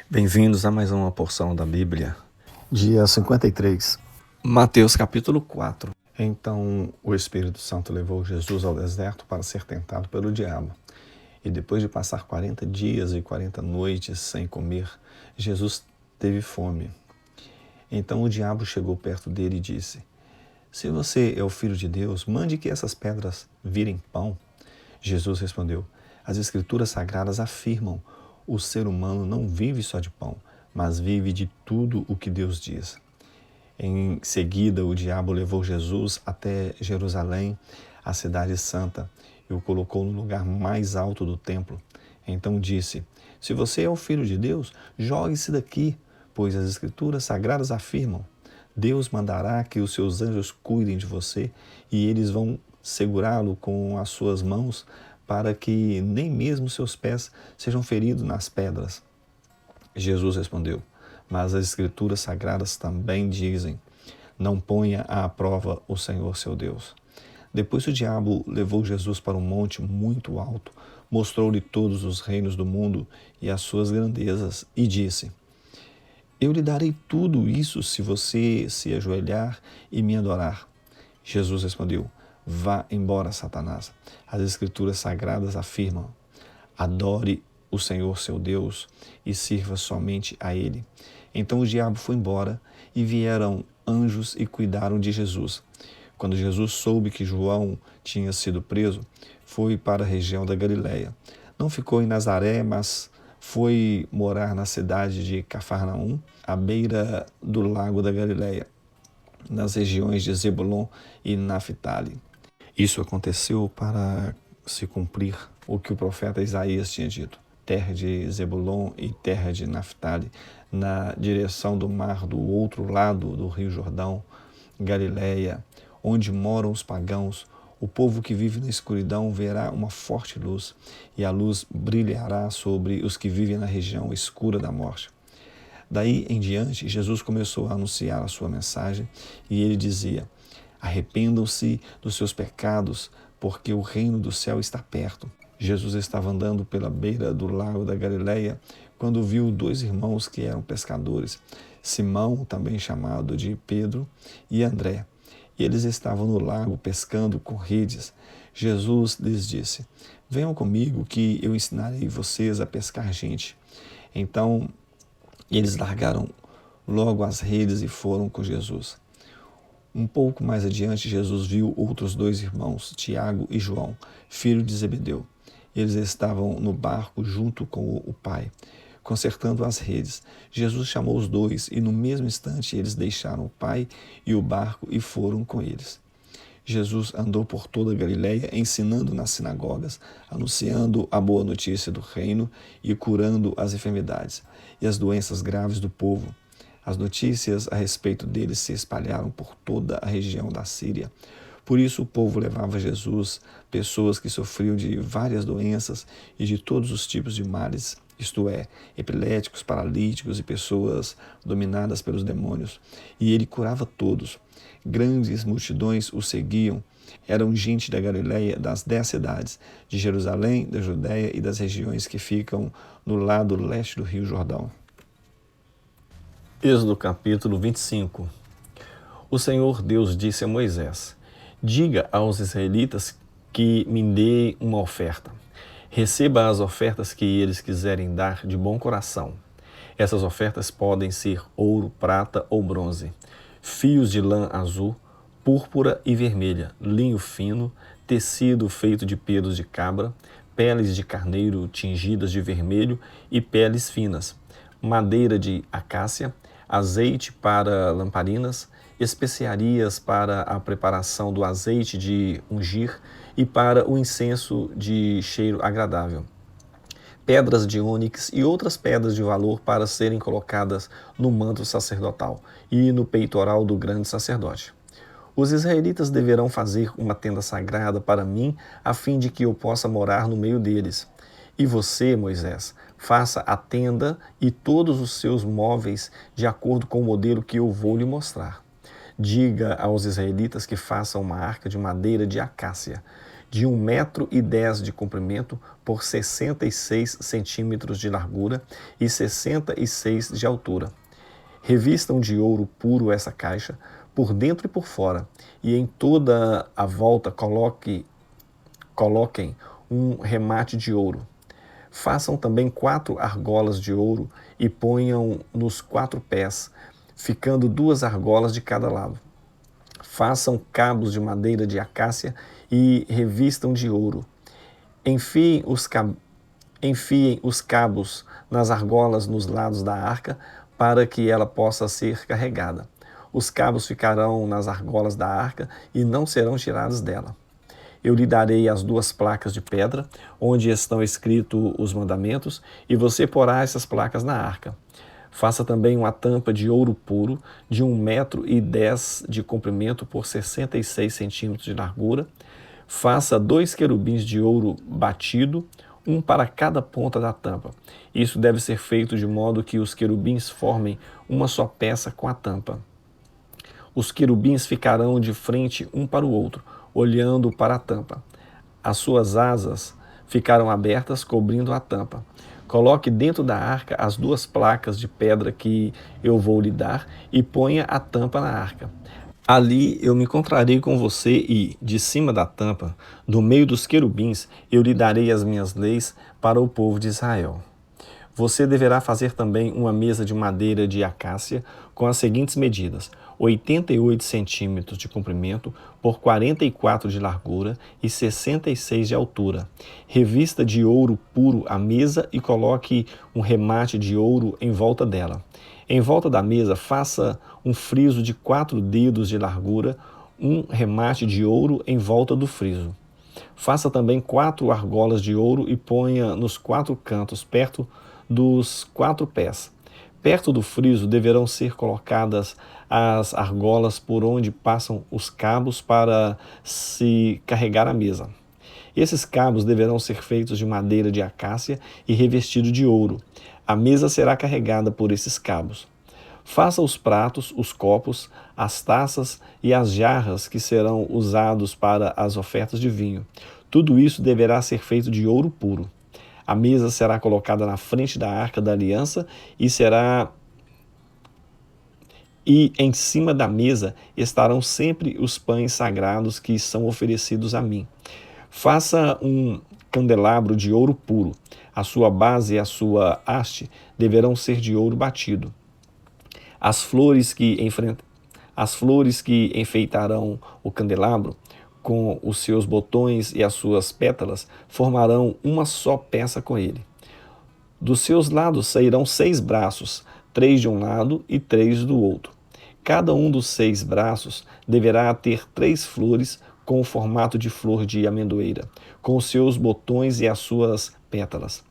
Bem-vindos a mais uma porção da Bíblia. Dia 53. Mateus capítulo 4. Então o Espírito Santo levou Jesus ao deserto para ser tentado pelo diabo. E depois de passar 40 dias e 40 noites sem comer, Jesus teve fome. Então o diabo chegou perto dele e disse: "Se você é o Filho de Deus, mande que essas pedras virem pão." Jesus respondeu: "As Escrituras Sagradas afirmam: o ser humano não vive só de pão, mas vive de tudo o que Deus diz." Em seguida, o diabo levou Jesus até Jerusalém, a cidade santa, e o colocou no lugar mais alto do templo. Então disse: "Se você é o Filho de Deus, jogue-se daqui, pois as Escrituras Sagradas afirmam: Deus mandará que os seus anjos cuidem de você e eles vão segurá-lo com as suas mãos para que nem mesmo seus pés sejam feridos nas pedras." Jesus respondeu: "Mas as Escrituras Sagradas também dizem: não ponha à prova o Senhor seu Deus." Depois o diabo levou Jesus para um monte muito alto, mostrou-lhe todos os reinos do mundo e as suas grandezas e disse: "Eu lhe darei tudo isso se você se ajoelhar e me adorar." Jesus respondeu: "Vá embora, Satanás. As Escrituras Sagradas afirmam: adore o Senhor seu Deus e sirva somente a Ele." Então o diabo foi embora e vieram anjos e cuidaram de Jesus. Quando Jesus soube que João tinha sido preso, foi para a região da Galileia. Não ficou em Nazaré, mas foi morar na cidade de Cafarnaum, à beira do lago da Galileia, nas regiões de Zebulon e Naftali. Isso aconteceu para se cumprir o que o profeta Isaías tinha dito: terra de Zebulon e terra de Naftali, na direção do mar do outro lado do rio Jordão, Galileia, onde moram os pagãos. O povo que vive na escuridão verá uma forte luz, e a luz brilhará sobre os que vivem na região escura da morte. Daí em diante, Jesus começou a anunciar a sua mensagem, e ele dizia: arrependam-se dos seus pecados, porque o reino do céu está perto. Jesus estava andando pela beira do lago da Galileia quando viu dois irmãos que eram pescadores, Simão, também chamado de Pedro, e André. E eles estavam no lago pescando com redes. Jesus lhes disse: venham comigo que eu ensinarei vocês a pescar gente. Então eles largaram logo as redes e foram com Jesus. Um pouco mais adiante, Jesus viu outros dois irmãos, Tiago e João, filho de Zebedeu. Eles estavam no barco junto com o pai, consertando as redes. Jesus chamou os dois e no mesmo instante eles deixaram o pai e o barco e foram com eles. Jesus andou por toda a Galileia, ensinando nas sinagogas, anunciando a boa notícia do reino e curando as enfermidades e as doenças graves do povo. As notícias a respeito dele se espalharam por toda a região da Síria. Por isso o povo levava a Jesus pessoas que sofriam de várias doenças e de todos os tipos de males, isto é, epiléticos, paralíticos e pessoas dominadas pelos demônios. E ele curava todos. Grandes multidões o seguiam. Eram gente da Galileia, das 10 cidades, de Jerusalém, da Judéia e das regiões que ficam no lado leste do Rio Jordão. Êxodo capítulo 25. O Senhor Deus disse a Moisés: diga aos israelitas que me deem uma oferta. Receba as ofertas que eles quiserem dar de bom coração. Essas ofertas podem ser ouro, prata ou bronze, fios de lã azul, púrpura e vermelha, linho fino, tecido feito de pelos de cabra, peles de carneiro tingidas de vermelho e peles finas, madeira de acácia, azeite para lamparinas, especiarias para a preparação do azeite de ungir e para o incenso de cheiro agradável, pedras de ônix e outras pedras de valor para serem colocadas no manto sacerdotal e no peitoral do grande sacerdote. Os israelitas deverão fazer uma tenda sagrada para mim, a fim de que eu possa morar no meio deles. E você, Moisés, faça a tenda e todos os seus móveis de acordo com o modelo que eu vou lhe mostrar. Diga aos israelitas que façam uma arca de madeira de acácia, de 1,10 m de comprimento por 66 centímetros de largura e 66 de altura. Revistam de ouro puro essa caixa, por dentro e por fora, e em toda a volta coloquem um remate de ouro. Façam também 4 argolas de ouro e ponham nos 4 pés, ficando 2 argolas de cada lado. Façam cabos de madeira de acácia e revistam de ouro. Enfiem os cabos nas argolas nos lados da arca, para que ela possa ser carregada. Os cabos ficarão nas argolas da arca e não serão tirados dela. Eu lhe darei as 2 placas de pedra, onde estão escritos os mandamentos, e você porá essas placas na arca. Faça também uma tampa de ouro puro, de 1,10 m de comprimento por 66 centímetros de largura. Faça 2 querubins de ouro batido, um para cada ponta da tampa. Isso deve ser feito de modo que os querubins formem uma só peça com a tampa. Os querubins ficarão de frente um para o outro, olhando para a tampa. As suas asas ficaram abertas, cobrindo a tampa. Coloque dentro da arca as 2 placas de pedra que eu vou lhe dar e ponha a tampa na arca. Ali eu me encontrarei com você e, de cima da tampa, do meio dos querubins, eu lhe darei as minhas leis para o povo de Israel. Você deverá fazer também uma mesa de madeira de acácia com as seguintes medidas: 88 centímetros de comprimento por 44 de largura e 66 de altura. Revista de ouro puro a mesa e coloque um remate de ouro em volta dela. Em volta da mesa, faça um friso de 4 dedos de largura, um remate de ouro em volta do friso. Faça também 4 argolas de ouro e ponha nos 4 cantos, perto dos 4 pés. Perto do friso deverão ser colocadas as argolas por onde passam os cabos para se carregar a mesa. Esses cabos deverão ser feitos de madeira de acácia e revestido de ouro. A mesa será carregada por esses cabos. Faça os pratos, os copos, as taças e as jarras que serão usados para as ofertas de vinho. Tudo isso deverá ser feito de ouro puro. A mesa será colocada na frente da Arca da Aliança e em cima da mesa estarão sempre os pães sagrados que são oferecidos a mim. Faça um candelabro de ouro puro. A sua base e a sua haste deverão ser de ouro batido. As flores que enfeitarão o candelabro, com os seus botões e as suas pétalas, formarão uma só peça com ele. Dos seus lados sairão 6 braços, 3 de um lado e 3 do outro. Cada um dos 6 braços deverá ter 3 flores com o formato de flor de amendoeira, com os seus botões e as suas pétalas.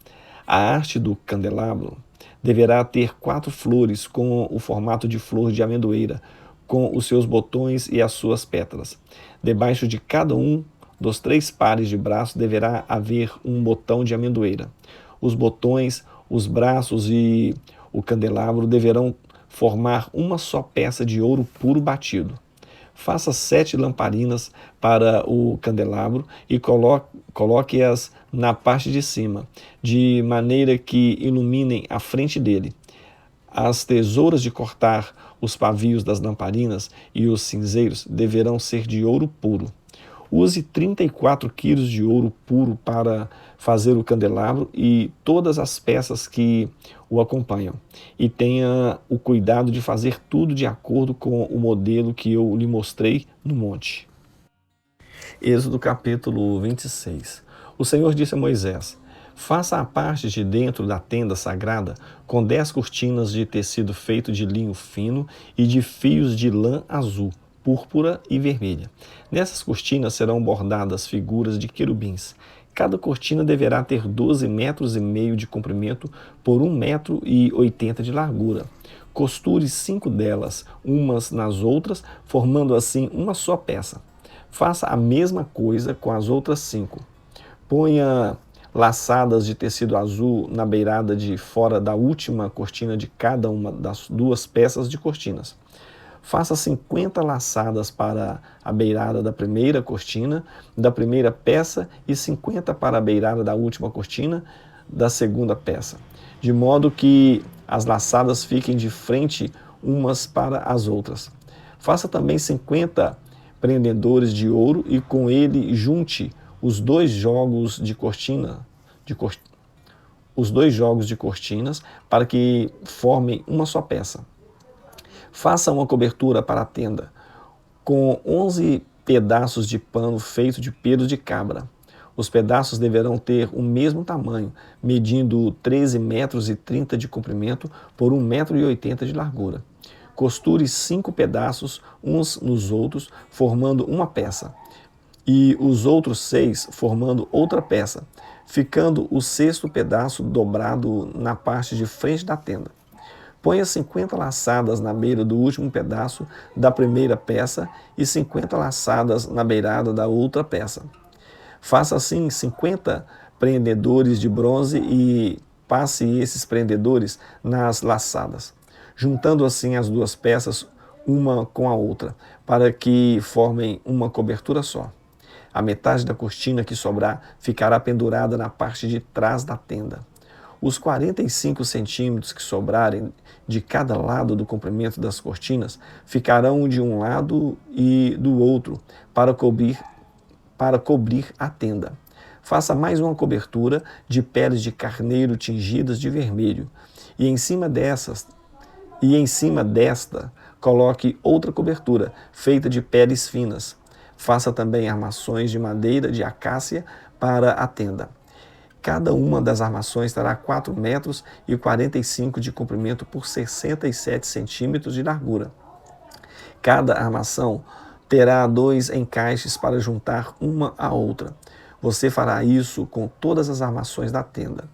A haste do candelabro deverá ter 4 flores com o formato de flor de amendoeira, com os seus botões e as suas pétalas. Debaixo de cada um dos 3 pares de braços deverá haver um botão de amendoeira. Os botões, os braços e o candelabro deverão formar uma só peça de ouro puro batido. Faça 7 lamparinas para o candelabro e coloque-as na parte de cima, de maneira que iluminem a frente dele. As tesouras de cortar os pavios das lamparinas e os cinzeiros deverão ser de ouro puro. Use 34 quilos de ouro puro para fazer o candelabro e todas as peças que o acompanham. E tenha o cuidado de fazer tudo de acordo com o modelo que eu lhe mostrei no monte. Êxodo capítulo 26. O Senhor disse a Moisés: faça a parte de dentro da tenda sagrada com 10 cortinas de tecido feito de linho fino e de fios de lã azul, púrpura e vermelha. Nessas cortinas serão bordadas figuras de querubins. Cada cortina deverá ter 12,5 metros de comprimento por 1,80 m de largura. Costure 5 delas, umas nas outras, formando assim uma só peça. Faça a mesma coisa com as outras 5. Ponha laçadas de tecido azul na beirada de fora da última cortina de cada uma das 2 peças de cortinas. Faça 50 laçadas para a beirada da primeira cortina, da primeira peça, e 50 para a beirada da última cortina, da segunda peça, de modo que as laçadas fiquem de frente umas para as outras. Faça também 50 prendedores de ouro e com ele junte os dois jogos de cortinas para que formem uma só peça. Faça uma cobertura para a tenda com 11 pedaços de pano feito de pelos de cabra. Os pedaços deverão ter o mesmo tamanho, medindo 13,30 metros de comprimento por 1,80 metro de largura. Costure 5 pedaços uns nos outros, formando uma peça, e os outros 6 formando outra peça, ficando o 6º pedaço dobrado na parte de frente da tenda. Ponha 50 laçadas na beira do último pedaço da primeira peça e 50 laçadas na beirada da outra peça. Faça assim 50 prendedores de bronze e passe esses prendedores nas laçadas, juntando assim as duas peças uma com a outra, para que formem uma cobertura só. A metade da cortina que sobrar ficará pendurada na parte de trás da tenda. Os 45 centímetros que sobrarem de cada lado do comprimento das cortinas ficarão de um lado e do outro para cobrir a tenda. Faça mais uma cobertura de peles de carneiro tingidas de vermelho, e em cima desta coloque outra cobertura feita de peles finas. Faça também armações de madeira de acácia para a tenda. Cada uma das armações terá 4,45 metros de comprimento por 67 centímetros de largura. Cada armação terá 2 encaixes para juntar uma à outra. Você fará isso com todas as armações da tenda.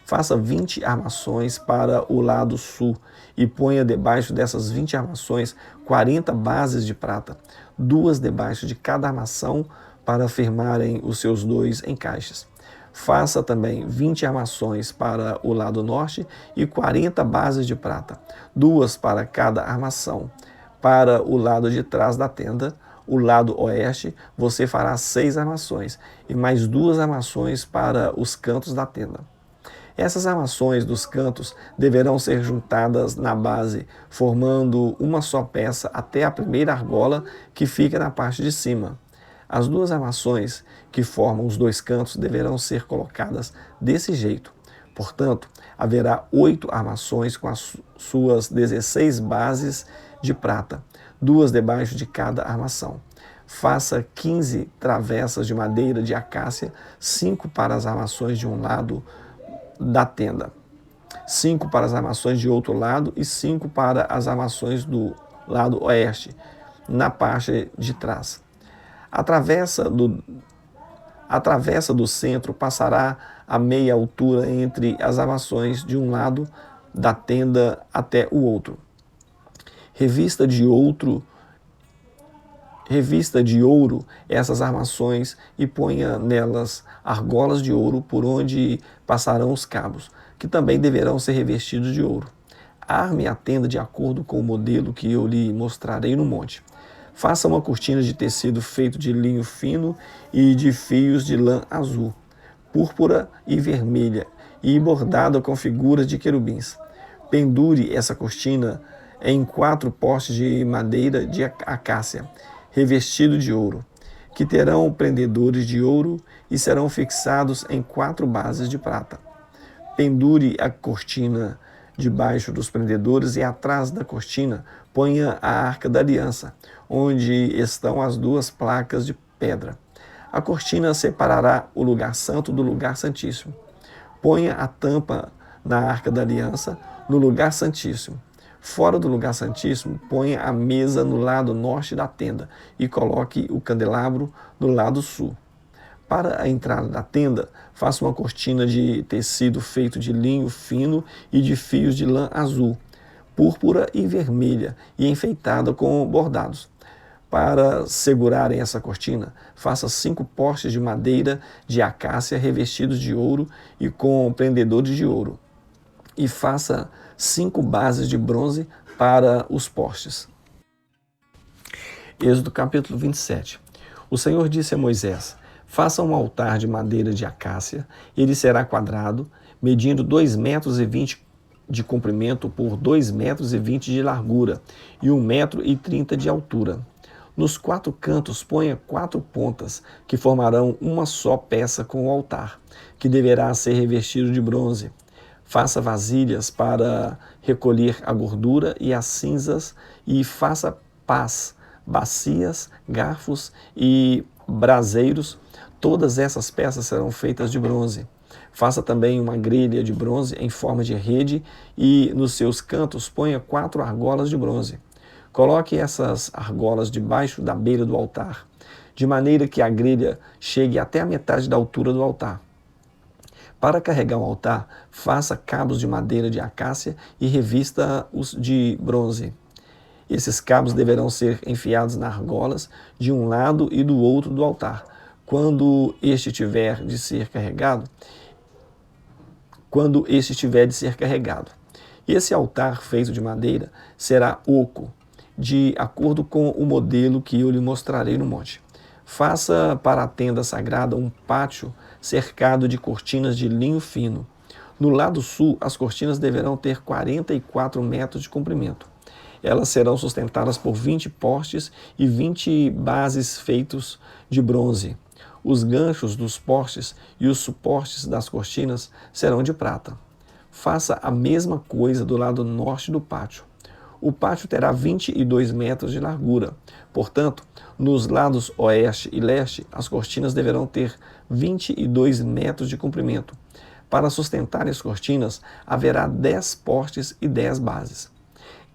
Faça 20 armações para o lado sul e ponha debaixo dessas 20 armações 40 bases de prata, 2 debaixo de cada armação para firmarem os seus 2 encaixes. Faça também 20 armações para o lado norte e 40 bases de prata, 2 para cada armação. Para o lado de trás da tenda, o lado oeste, você fará 6 armações e mais 2 armações para os cantos da tenda. Essas armações dos cantos deverão ser juntadas na base, formando uma só peça até a primeira argola que fica na parte de cima. As 2 armações que formam os 2 cantos deverão ser colocadas desse jeito. Portanto, haverá 8 armações com as suas 16 bases de prata, 2 debaixo de cada armação. Faça 15 travessas de madeira de acácia, 5 para as armações de um lado da tenda, 5 para as armações de outro lado e 5 para as armações do lado oeste, na parte de trás. A travessa do centro passará a meia altura entre as armações de um lado da tenda até o outro. Revista de ouro essas armações e ponha nelas argolas de ouro por onde passarão os cabos, que também deverão ser revestidos de ouro. Arme a tenda de acordo com o modelo que eu lhe mostrarei no monte. Faça uma cortina de tecido feito de linho fino e de fios de lã azul, púrpura e vermelha, e bordada com figuras de querubins. Pendure essa cortina em 4 postes de madeira de acácia, revestido de ouro, que terão prendedores de ouro e serão fixados em 4 bases de prata. Pendure a cortina debaixo dos prendedores e atrás da cortina ponha a arca da aliança, onde estão as 2 placas de pedra. A cortina separará o lugar santo do lugar santíssimo. Ponha a tampa na arca da aliança no lugar santíssimo. Fora do lugar santíssimo, ponha a mesa no lado norte da tenda e coloque o candelabro no lado sul. Para a entrada da tenda, faça uma cortina de tecido feito de linho fino e de fios de lã azul, púrpura e vermelha e enfeitada com bordados. Para segurarem essa cortina, faça 5 postes de madeira de acácia revestidos de ouro e com prendedores de ouro. E faça 5 bases de bronze para os postes. Êxodo capítulo 27. O Senhor disse a Moisés: faça um altar de madeira de acácia, ele será quadrado, medindo 2,20 metros de comprimento por 2,20 metros de largura e 1,30 metro de altura. Nos 4 cantos ponha 4 pontas, que formarão uma só peça com o altar, que deverá ser revestido de bronze. Faça vasilhas para recolher a gordura e as cinzas e faça pás, bacias, garfos e braseiros. Todas essas peças serão feitas de bronze. Faça também uma grelha de bronze em forma de rede e nos seus cantos ponha 4 argolas de bronze. Coloque essas argolas debaixo da beira do altar, de maneira que a grelha chegue até a metade da altura do altar. Para carregar o altar, faça cabos de madeira de acácia e revista-os de bronze. Esses cabos deverão ser enfiados nas argolas de um lado e do outro do altar. Quando este tiver de ser carregado, esse altar feito de madeira será oco, de acordo com o modelo que eu lhe mostrarei no monte. Faça para a tenda sagrada um pátio cercado de cortinas de linho fino. No lado sul, as cortinas deverão ter 44 metros de comprimento. Elas serão sustentadas por 20 postes e 20 bases feitos de bronze. Os ganchos dos postes e os suportes das cortinas serão de prata. Faça a mesma coisa do lado norte do pátio. O pátio terá 22 metros de largura. Portanto, nos lados oeste e leste, as cortinas deverão ter 22 metros de comprimento. Para sustentar as cortinas, haverá 10 postes e 10 bases.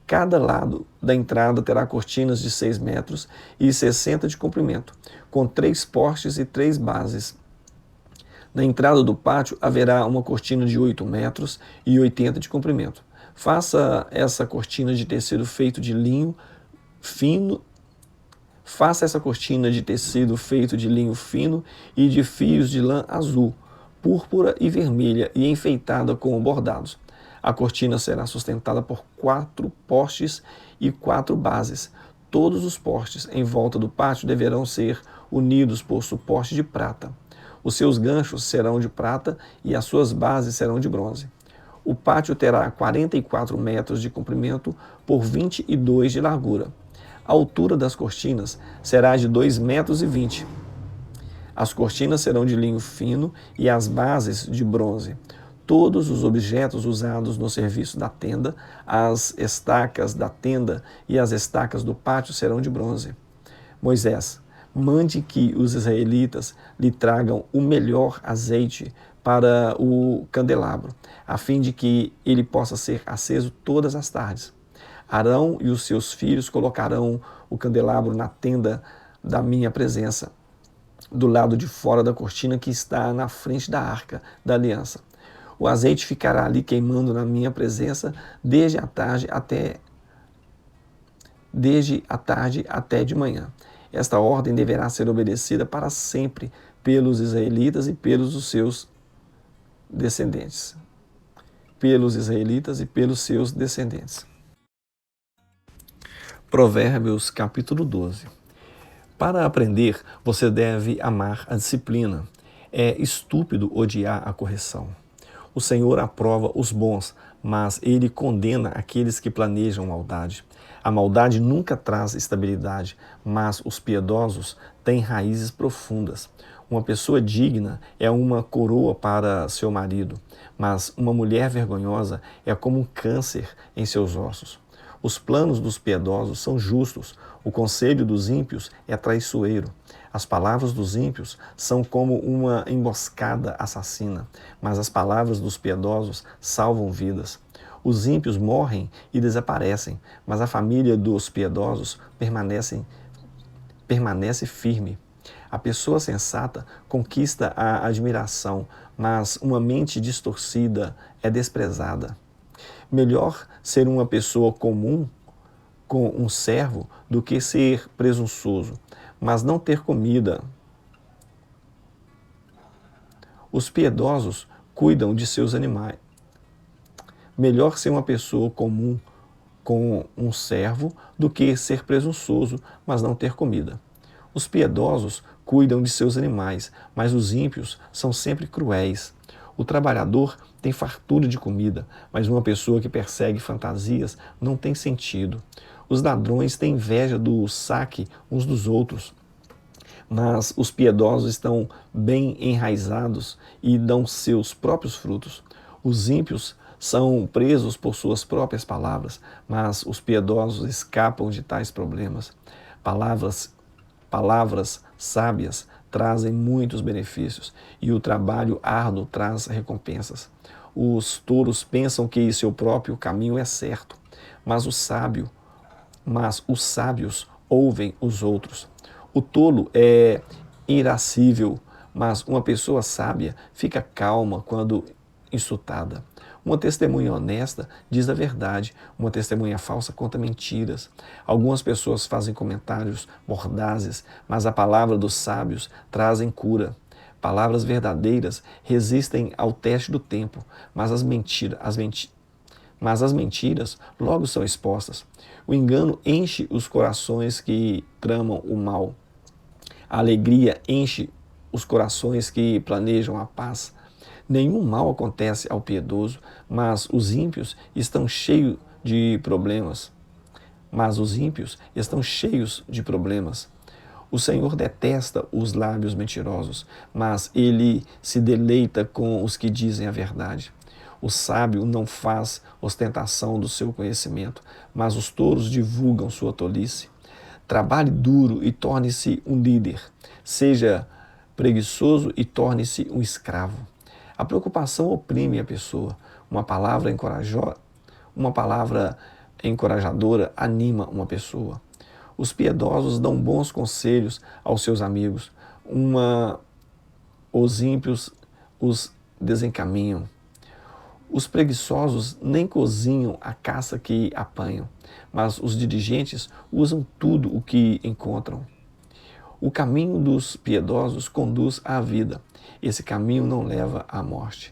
Cada lado da entrada terá cortinas de 6 metros e 60 de comprimento, com 3 postes e 3 bases. Na entrada do pátio haverá uma cortina de 8 metros e 80 de comprimento. Faça essa cortina de tecido feito de linho fino. Faça essa cortina de tecido feito de linho fino e de fios de lã azul, púrpura e vermelha e enfeitada com bordados. A cortina será sustentada por 4 postes e 4 bases. Todos os postes em volta do pátio deverão ser unidos por suporte de prata. Os seus ganchos serão de prata e as suas bases serão de bronze. O pátio terá 44 metros de comprimento por 22 de largura. A altura das cortinas será de 2,20 metros. As cortinas serão de linho fino e as bases de bronze. Todos os objetos usados no serviço da tenda, as estacas da tenda e as estacas do pátio serão de bronze. Moisés, mande que os israelitas lhe tragam o melhor azeite para o candelabro, a fim de que ele possa ser aceso todas as tardes. Arão e os seus filhos colocarão o candelabro na tenda da minha presença, do lado de fora da cortina que está na frente da arca da aliança. O azeite ficará ali queimando na minha presença desde a tarde até de manhã. Esta ordem deverá ser obedecida para sempre pelos israelitas e pelos seus descendentes. Provérbios capítulo 12. Para aprender, você deve amar a disciplina. É estúpido odiar a correção. O Senhor aprova os bons, mas Ele condena aqueles que planejam maldade. A maldade nunca traz estabilidade, mas os piedosos têm raízes profundas. Uma pessoa digna é uma coroa para seu marido, mas uma mulher vergonhosa é como um câncer em seus ossos. Os planos dos piedosos são justos, o conselho dos ímpios é traiçoeiro. As palavras dos ímpios são como uma emboscada assassina, mas as palavras dos piedosos salvam vidas. Os ímpios morrem e desaparecem, mas a família dos piedosos permanece firme. A pessoa sensata conquista a admiração, mas uma mente distorcida é desprezada. Melhor ser uma pessoa comum com um servo do que ser presunçoso, mas não ter comida. Os piedosos cuidam de seus animais. Melhor ser uma pessoa comum com um servo do que ser presunçoso, mas não ter comida. Os piedosos cuidam de seus animais, mas os ímpios são sempre cruéis. O trabalhador tem fartura de comida, mas uma pessoa que persegue fantasias não tem sentido. Os ladrões têm inveja do saque uns dos outros, mas os piedosos estão bem enraizados e dão seus próprios frutos. Os ímpios são presos por suas próprias palavras, mas os piedosos escapam de tais problemas. Palavras sábias trazem muitos benefícios e o trabalho árduo traz recompensas. Os tolos pensam que seu próprio caminho é certo, mas os sábios ouvem os outros. O tolo é irascível, mas uma pessoa sábia fica calma quando insultada. Uma testemunha honesta diz a verdade, uma testemunha falsa conta mentiras. Algumas pessoas fazem comentários mordazes, mas a palavra dos sábios trazem cura. Palavras verdadeiras resistem ao teste do tempo, mas as mentiras logo são expostas. O engano enche os corações que tramam o mal. A alegria enche os corações que planejam a paz. Nenhum mal acontece ao piedoso, mas os ímpios estão cheios de problemas. O Senhor detesta os lábios mentirosos, mas Ele se deleita com os que dizem a verdade. O sábio não faz ostentação do seu conhecimento, mas os tolos divulgam sua tolice. Trabalhe duro e torne-se um líder. Seja preguiçoso e torne-se um escravo. A preocupação oprime a pessoa. Uma palavra encorajadora anima uma pessoa. Os piedosos dão bons conselhos aos seus amigos. Os ímpios os desencaminham. Os preguiçosos nem cozinham a caça que apanham, mas os diligentes usam tudo o que encontram. O caminho dos piedosos conduz à vida. Esse caminho não leva à morte.